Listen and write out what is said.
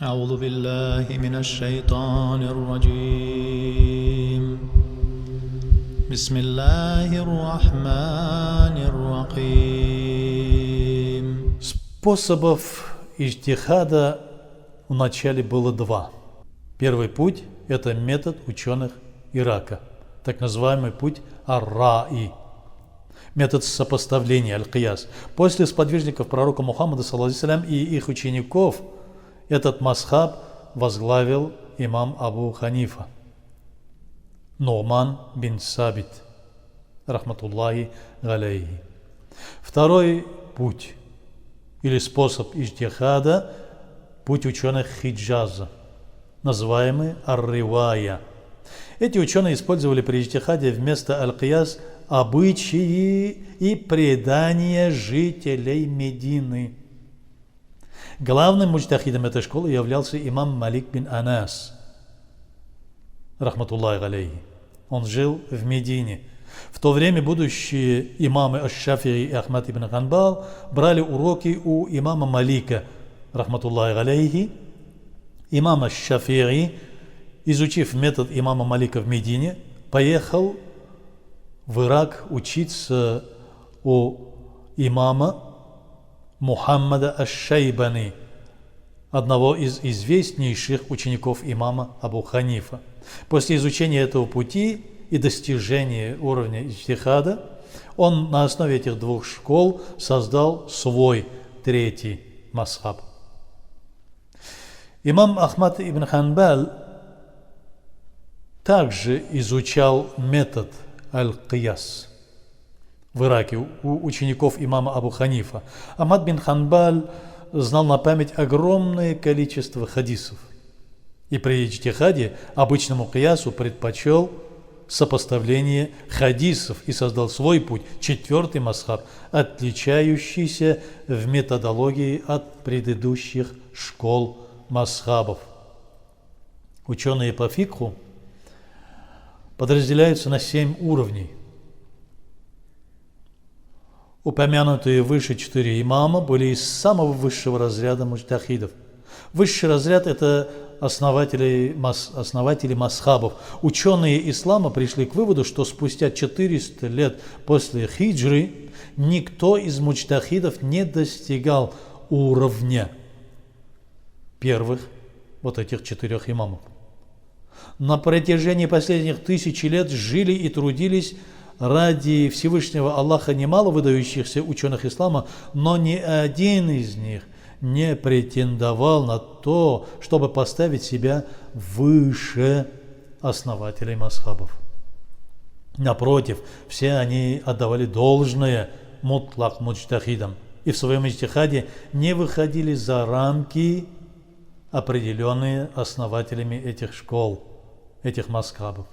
أعوذ بالله من الشيطان الرجيم بسم الله الرحمن الرحيم. Способов иджтихада вначале было два. Первый путь – это метод ученых Ирака, так называемый путь ар-раи, метод сопоставления, аль-кияс. После сподвижников пророка Мухаммада, саллаллаху и их учеников, этот мазхаб возглавил имам Абу Ханифа, Ну'ман бин Сабит, рахматуллахи алейхи. Второй путь или способ иджтихада – путь ученых Хиджаза, называемый ар-ривая. Эти ученые использовали при иджтихаде вместо аль-кияс обычаи и предания жителей Медины. Главным муджтахидом этой школы являлся имам Малик бин Анас, рахматуллахи алейхи. Он жил в Медине. В то время будущие имамы Аш-Шафи'i и Ахмад ибн Ханбал брали уроки у имама Малика, рахматуллахи алейхи. Имам Аш-Шафи'i, изучив метод имама Малика в Медине, поехал в Ирак учиться у имама Мухаммада Аш-Шайбани, одного из известнейших учеников имама Абу Ханифа. После изучения этого пути и достижения уровня иджтихада, он на основе этих двух школ создал свой третий мазхаб. Имам Ахмад ибн Ханбал также изучал метод аль-кияс в Ираке у учеников имама Абу Ханифа. Ахмад бин Ханбаль знал на память огромное количество хадисов и при иджтихаде обычному киясу предпочел сопоставление хадисов и создал свой путь, четвертый мазхаб, отличающийся в методологии от предыдущих школ мазхабов. Ученые по фикху подразделяются на 7 уровней. Упомянутые выше 4 имама были из самого высшего разряда муджтахидов. Высший разряд – это основатели мазхабов. Ученые ислама пришли к выводу, что спустя 400 лет после хиджры никто из муджтахидов не достигал уровня первых вот этих 4 имамов. На протяжении последних 1000 лет жили и трудились ради Всевышнего Аллаха немало выдающихся ученых ислама, но ни один из них не претендовал на то, чтобы поставить себя выше основателей мазхабов. Напротив, все они отдавали должное мутлак муджтахидам и в своем иджтихаде не выходили за рамки, определенные основателями этих школ, этих мазхабов.